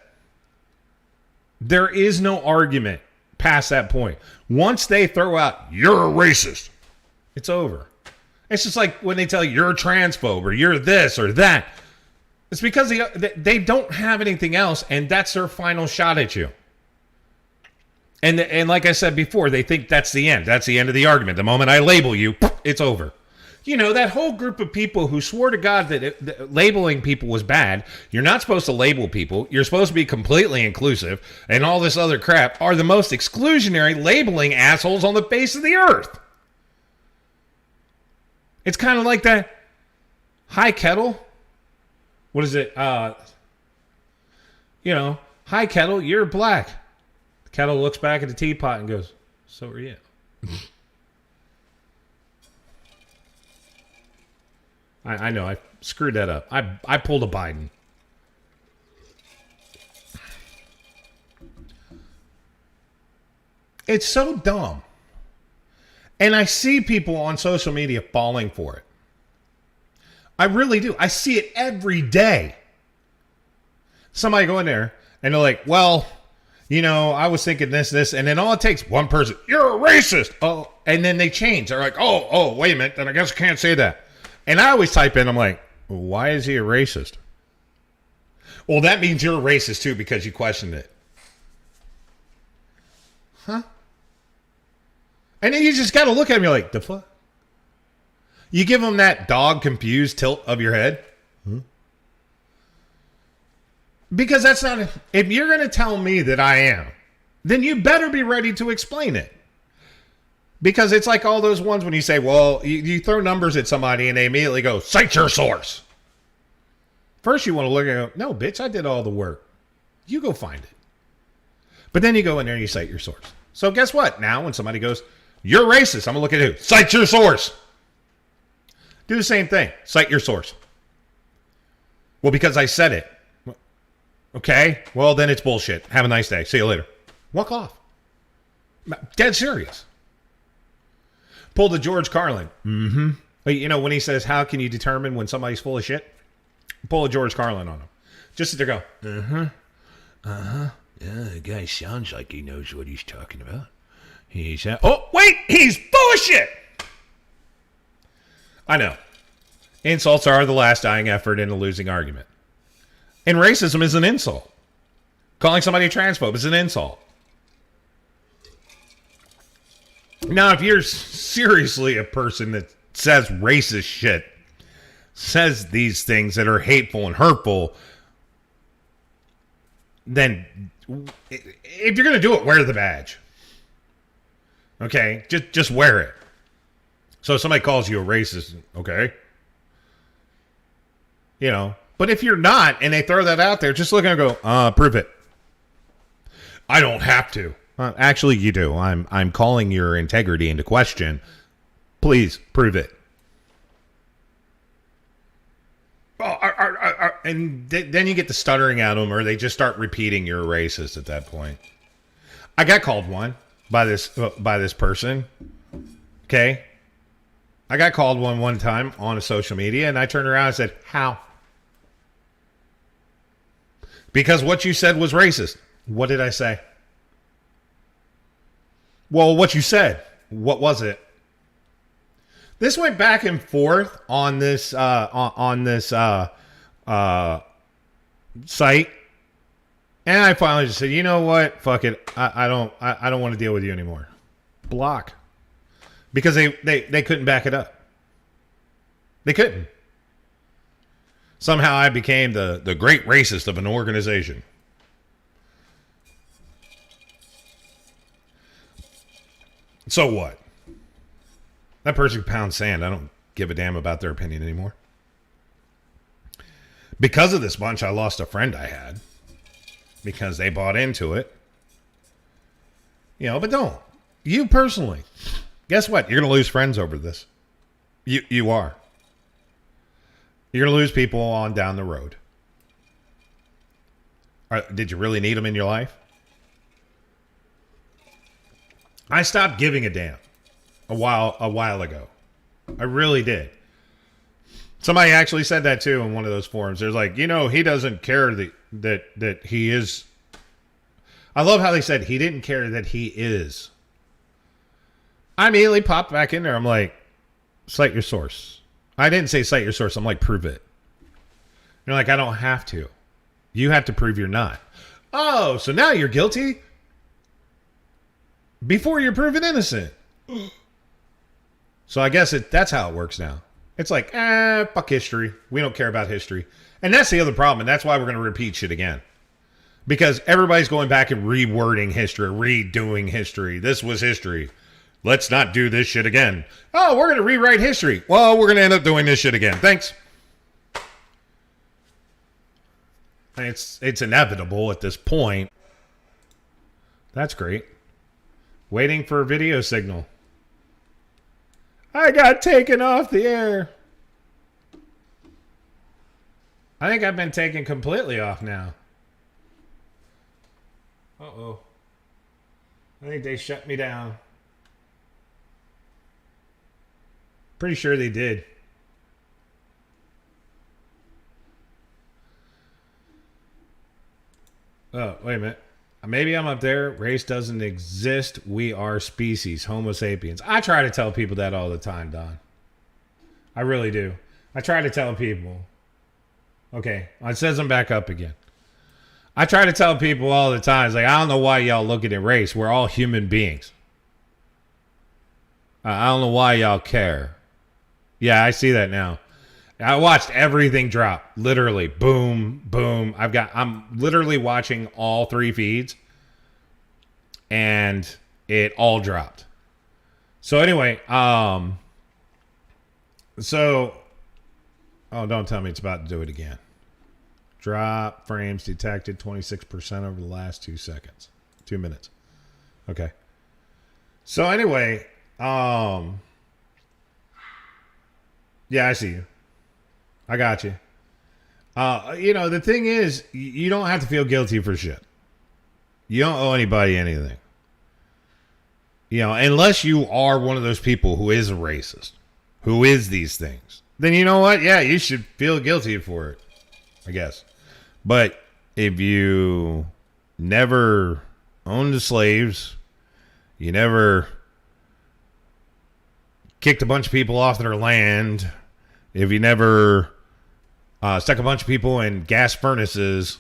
There is no argument past that point. Once they throw out, you're a racist, it's over. It's just like when they tell you you're a transphobe or you're this or that. It's because they don't have anything else, and that's their final shot at you. And like I said before, they think that's the end. That's the end of the argument. The moment I label you, it's over. You know, that whole group of people who swore to God that labeling people was bad. You're not supposed to label people. You're supposed to be completely inclusive, and all this other crap are the most exclusionary labeling assholes on the face of the earth. It's kind of like that high kettle. What is it? Hi kettle, you're black. The kettle looks back at the teapot and goes, so are you. I know, I screwed that up. I pulled a Biden. It's so dumb. And I see people on social media falling for it. I really do. I see it every day. Somebody go in there and they're like, well, I was thinking this, and then all it takes one person, you're a racist. Oh, and then they change. They're like, oh, wait a minute, then I guess I can't say that. And I always type in, I'm like, why is he a racist? Well, that means you're a racist too because you questioned it. Huh? And then you just got to look at me like, the fuck? You give them that dog confused tilt of your head. Huh? Because that's not, if you're going to tell me that I am, then you better be ready to explain it. Because it's like all those ones when you say, well, you throw numbers at somebody and they immediately go, cite your source. First you want to look at it, no, bitch, I did all the work. You go find it. But then you go in there and you cite your source. So guess what? Now when somebody goes, you're racist, I'm going to look at who? Cite your source. Do the same thing. Cite your source. Well, because I said it. Okay, well, then it's bullshit. Have a nice day. See you later. Walk off. Dead serious. Pull the George Carlin. Mm-hmm. When he says, how can you determine when somebody's full of shit? Pull a George Carlin on him. Just sit there go, yeah, the guy sounds like he knows what he's talking about. He's full of shit. I know. Insults are the last dying effort in a losing argument. And racism is an insult. Calling somebody a transphobe is an insult. Now, if you're seriously a person that says racist shit, says these things that are hateful and hurtful, then if you're going to do it, wear the badge. Okay? Just wear it. So if somebody calls you a racist, okay? But if you're not, and they throw that out there, just look and go, prove it. I don't have to. Actually, you do. I'm calling your integrity into question. Please, prove it. And then you get the stuttering at them, or they just start repeating you're a racist at that point. I got called one by this person. Okay? I got called one time on a social media, and I turned around and said, how? Because what you said was racist. What did I say? Well, what you said. what was it? This went back and forth on this site, and I finally just said, you know what? Fuck it. I don't want to deal with you anymore. Block. Because they couldn't back it up. They couldn't. Somehow I became the great racist of an organization. So what? That person can pound sand. I don't give a damn about their opinion anymore. Because of this bunch, I lost a friend I had. Because they bought into it. You know, but don't. You personally. Guess what? You're going to lose friends over this. You are. You're going to lose people on down the road. Did you really need them in your life? I stopped giving a damn a while ago. I really did. Somebody actually said that too in one of those forums. There's like, you know, he doesn't care that he is. I love how they said he didn't care that he is. I immediately popped back in there. I'm like, cite your source. I didn't say cite your source. I'm like, prove it. You're like, I don't have to. You have to prove you're not. Oh, so now you're guilty? Before you're proven innocent. So I guess that's how it works now. It's like, fuck history. We don't care about history. And that's the other problem. And that's why we're going to repeat shit again. Because everybody's going back and rewording history, redoing history. This was history. Let's not do this shit again. Oh, we're going to rewrite history. Well, we're going to end up doing this shit again. Thanks. It's inevitable at this point. That's great. Waiting for a video signal. I got taken off the air. I think I've been taken completely off now. Uh-oh. I think they shut me down. Pretty sure they did. Oh, wait a minute. Maybe I'm up there. Race doesn't exist. We are species. Homo sapiens. I try to tell people that all the time, Don. I really do. I try to tell people. Okay. It says I'm back up again. I try to tell people all the time. It's like, I don't know why y'all looking at race. We're all human beings. I don't know why y'all care. Yeah, I see that now. I watched everything drop. Literally. Boom, boom. I'm literally watching all three feeds. And it all dropped. So anyway, oh, don't tell me it's about to do it again. Drop frames detected 26% over the last 2 seconds. 2 minutes. Okay. So anyway, yeah, I see you. I got you. You know, the thing is, you don't have to feel guilty for shit. You don't owe anybody anything. You know, unless you are one of those people who is a racist, who is these things, then you know what? Yeah, you should feel guilty for it, I guess. But if you never owned the slaves, you never kicked a bunch of people off their land, if you never stuck a bunch of people in gas furnaces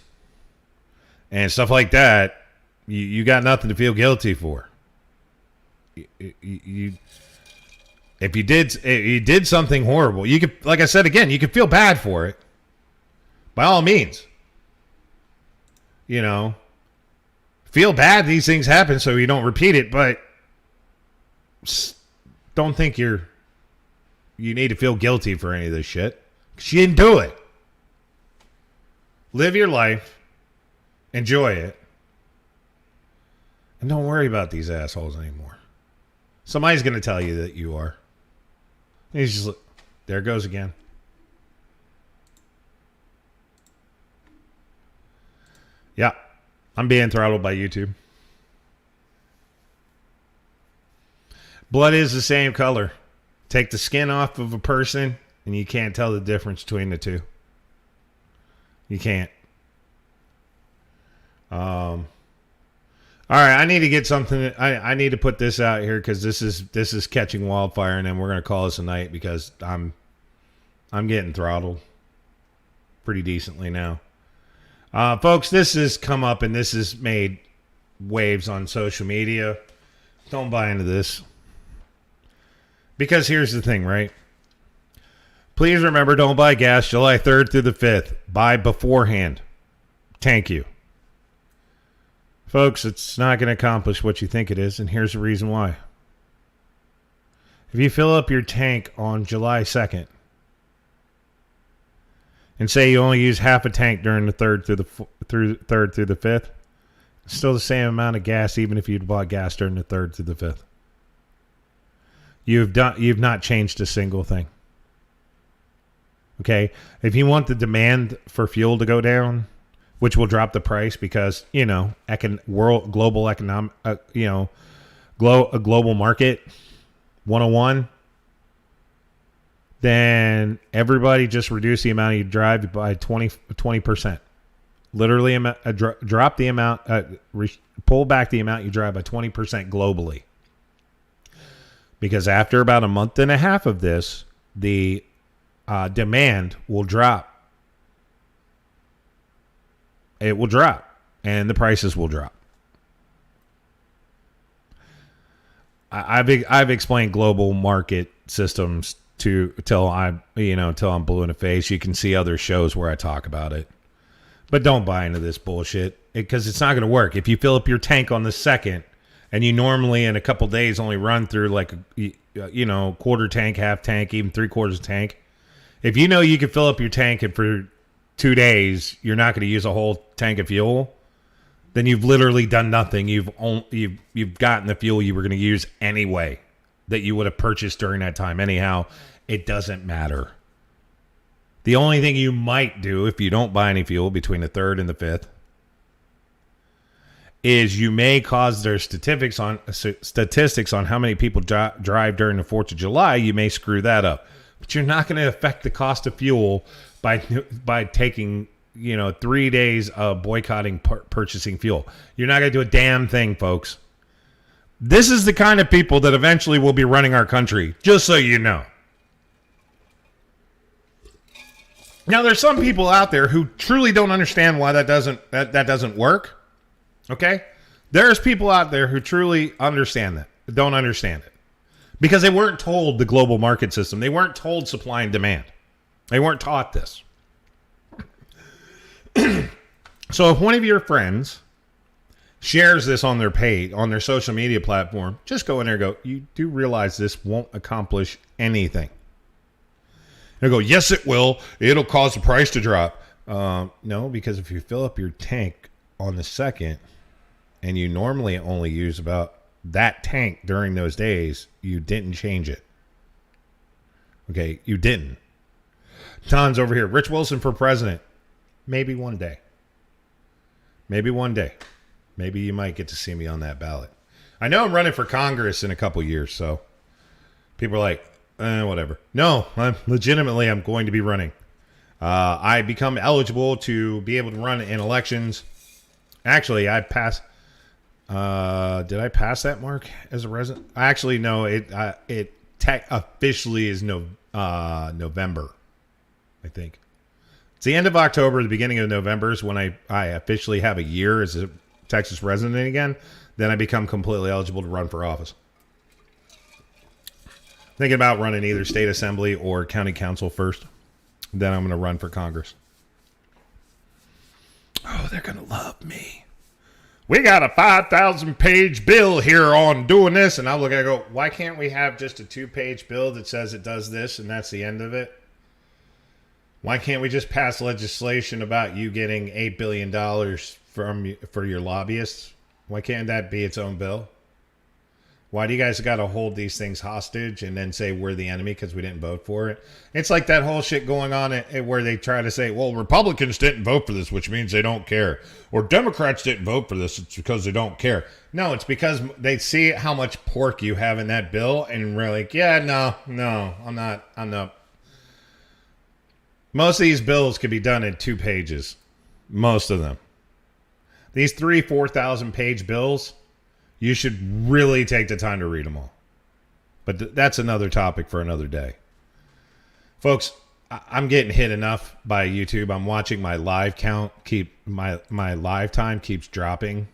and stuff like that, you got nothing to feel guilty for. If you did something horrible, you could, like I said again, you could feel bad for it. By all means. You know, feel bad these things happen so you don't repeat it, but don't think you need to feel guilty for any of this shit. Because you didn't do it. Live your life. Enjoy it. And don't worry about these assholes anymore. Somebody's going to tell you that you are. And he's just, there it goes again. Yeah. I'm being throttled by YouTube. Blood is the same color. Take the skin off of a person and you can't tell the difference between the two. You can't. All right, I need to get something. I need to put this out here because this is catching wildfire, and then we're gonna call this a night because I'm getting throttled pretty decently now, folks. This has come up and this has made waves on social media. Don't buy into this because here's the thing, right? Please remember, don't buy gas July 3rd through the 5th. Buy beforehand. Thank you. Folks, it's not going to accomplish what you think it is, and here's the reason why. If you fill up your tank on July 2nd and say you only use half a tank during the 3rd through the 5th, it's still the same amount of gas even if you'd bought gas during the 3rd through the 5th. You've not changed a single thing. Okay? If you want the demand for fuel to go down, which will drop the price because, global economic, global market 101, then everybody just reduce the amount you drive by 20%. Literally, drop the amount, pull back the amount you drive by 20% globally. Because after about a month and a half of this, the demand will drop. It will drop, and the prices will drop. I've explained global market systems till I'm blue in the face. You can see other shows where I talk about it, but don't buy into this bullshit because it's not going to work. If you fill up your tank on the 2nd, and you normally in a couple days only run through like quarter tank, half tank, even 3/4 tank. If you know you can fill up your tank and for 2 days you're not going to use a whole tank of fuel, then you've literally done nothing. You've gotten the fuel you were going to use anyway that you would have purchased during that time. Anyhow, it doesn't matter. The only thing you might do if you don't buy any fuel between the 3rd and the 5th is you may cause their statistics on how many people drive during the 4th of July. You may screw that up, but you're not going to affect the cost of fuel by taking 3 days of boycotting purchasing fuel. You're not going to do a damn thing, folks. This is the kind of people that eventually will be running our country, just so you know. Now, there's some people out there who truly don't understand why that doesn't work. Okay? There's people out there who truly don't understand it. Because they weren't told the global market system. They weren't told supply and demand. They weren't taught this. So if one of your friends shares this on their page, on their social media platform, just go in there and go, you do realize this won't accomplish anything. They'll go, yes, it will. It'll cause the price to drop. No, because if you fill up your tank on the 2nd and you normally only use about that tank during those days, you didn't change it. Okay, you didn't. Ton's over here. Rich Wilson for president. Maybe one day. Maybe one day. Maybe you might get to see me on that ballot. I know I'm running for Congress in a couple years, so people are like, whatever. No, I'm going to be running. I become eligible to be able to run in elections. Actually, I passed. Did I pass that mark as a resident? Actually, no. It officially is November, I think. It's the end of October, the beginning of November is when I officially have a year as a Texas resident again. Then I become completely eligible to run for office. Thinking about running either state assembly or county council first. Then I'm going to run for Congress. Oh, they're going to love me. We got a 5,000-page bill here on doing this. And I look at it and go, why can't we have just a 2-page bill that says it does this and that's the end of it? Why can't we just pass legislation about you getting $8 billion for your lobbyists? Why can't that be its own bill? Why do you guys got to hold these things hostage and then say we're the enemy because we didn't vote for it? It's like that whole shit going on where they try to say, well, Republicans didn't vote for this, which means they don't care. Or Democrats didn't vote for this, it's because they don't care. No, it's because they see how much pork you have in that bill and we're like, yeah, no, I'm not. Most of these bills could be done in 2 pages. Most of them. These 4,000 page bills, You should really take the time to read them all. But that's another topic for another day. Folks, I'm getting hit enough by YouTube. I'm watching my live count my live time keeps dropping.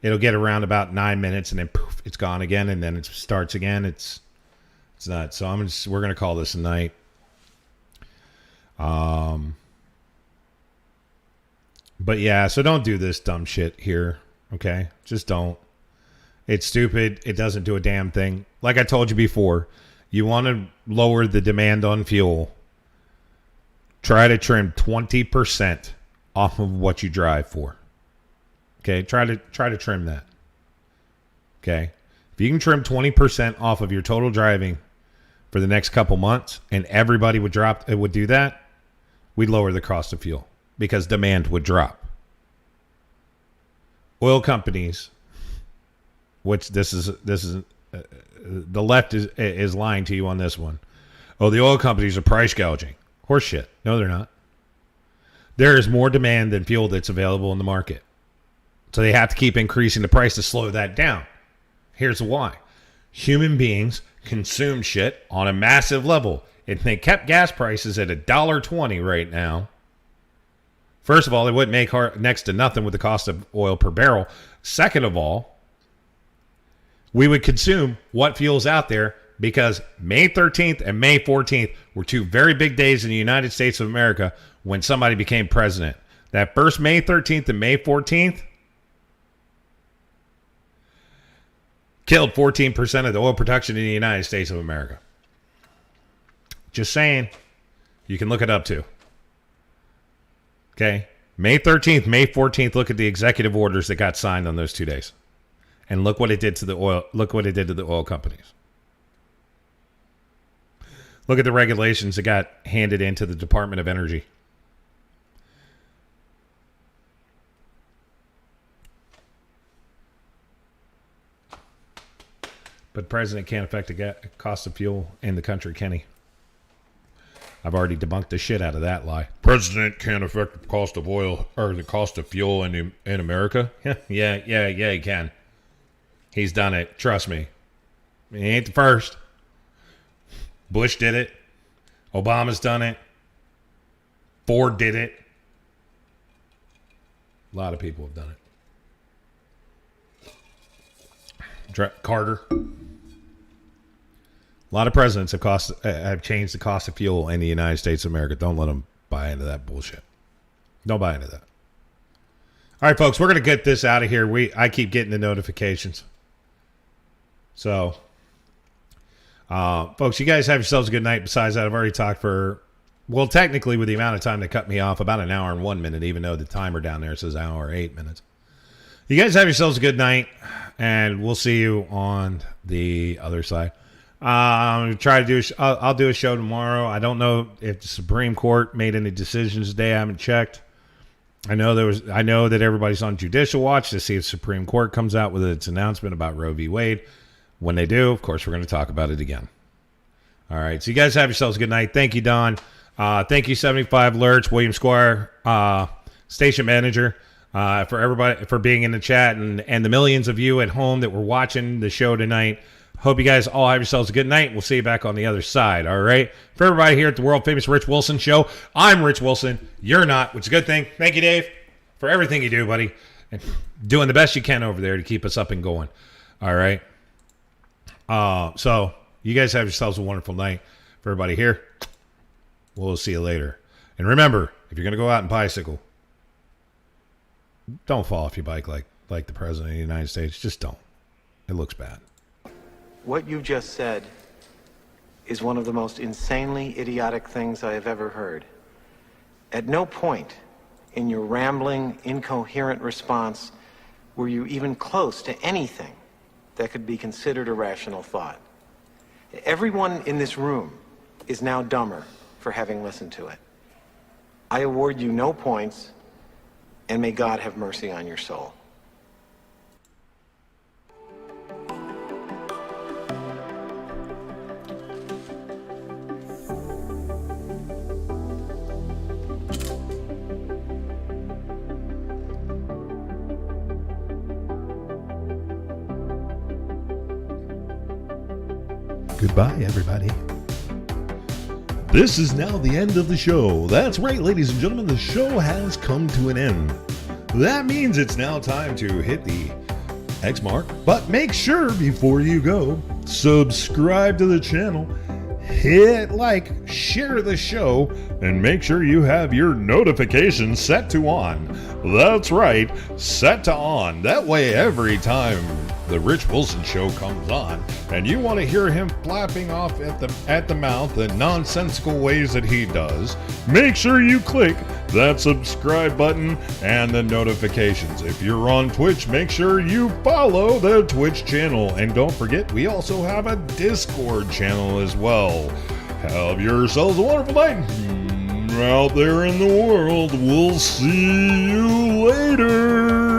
It'll get around about 9 minutes and then poof, it's gone again, and then it starts again. It's nuts. So we're gonna call this a night. But yeah, so don't do this dumb shit here. Okay? Just don't. It's stupid. It doesn't do a damn thing. Like I told you before, you want to lower the demand on fuel. Try to trim 20% off of what you drive for. Okay? Try to trim that. Okay? If you can trim 20% off of your total driving for the next couple months and everybody would do that, we'd lower the cost of fuel because demand would drop. Oil companies, which this is the left is lying to you on this one. Oh, the oil companies are price gouging. Horseshit. No, they're not. There is more demand than fuel that's available in the market. So they have to keep increasing the price to slow that down. Here's why. Human beings consume shit on a massive level. If they kept gas prices at $1.20 right now, first of all, it wouldn't make next to nothing with the cost of oil per barrel. Second of all, we would consume what fuel's out there because May 13th and May 14th were two very big days in the United States of America when somebody became president. That first May 13th and May 14th killed 14% of the oil production in the United States of America. Just saying. You can look it up too. Okay? May 13th, May 14th, look at the executive orders that got signed on those 2 days. And look what it did to the oil companies. Look at the regulations that got handed into the Department of Energy. But president can't affect the cost of fuel in the country, can he? I've already debunked the shit out of that lie. President can't affect the cost of oil or the cost of fuel in America? Yeah, he can. He's done it. Trust me. He ain't the first. Bush did it. Obama's done it. Ford did it. A lot of people have done it. Carter. A lot of presidents have changed the cost of fuel in the United States of America. Don't let them buy into that bullshit. Don't buy into that. All right, folks, we're going to get this out of here. I keep getting the notifications. So, folks, you guys have yourselves a good night. Besides that, I've already talked for, well, technically with the amount of time they cut me off, about an hour and 1 minute, even though the timer down there says an hour and 8 minutes. You guys have yourselves a good night, and we'll see you on the other side. I'll do a show tomorrow. I don't know if the Supreme Court made any decisions today. I haven't checked. I know that everybody's on judicial watch to see if the Supreme Court comes out with its announcement about Roe v. Wade. When they do, of course, we're going to talk about it again. All right. So you guys have yourselves a good night. Thank you, Don. Thank you, 75 Lurch, William Squire, station manager, for everybody for being in the chat and the millions of you at home that were watching the show tonight. Hope you guys all have yourselves a good night. We'll see you back on the other side, all right? For everybody here at the world-famous Rich Wilson Show, I'm Rich Wilson. You're not, which is a good thing. Thank you, Dave, for everything you do, buddy. And doing the best you can over there to keep us up and going, all right? So you guys have yourselves a wonderful night. For everybody here, we'll see you later. And remember, if you're going to go out and bicycle, don't fall off your bike like the President of the United States. Just don't. It looks bad. What you just said is one of the most insanely idiotic things I have ever heard. At no point in your rambling, incoherent response were you even close to anything that could be considered a rational thought. Everyone in this room is now dumber for having listened to it. I award you no points, and may God have mercy on your soul. Goodbye, everybody. This is now the end of the show. That's right, ladies and gentlemen, the show has come to an end. That means it's now time to hit the X mark, but make sure before you go, subscribe to the channel, hit like, share the show, and make sure you have your notifications set to on. That's right, set to on. That way every time the Rich Wilson Show comes on and you want to hear him flapping off at the mouth the nonsensical ways that he does, make sure you click that subscribe button and the notifications. If you're on Twitch, make sure you follow the Twitch channel. And don't forget, we also have a Discord channel as well. Have yourselves a wonderful night out there in the world. We'll see you later.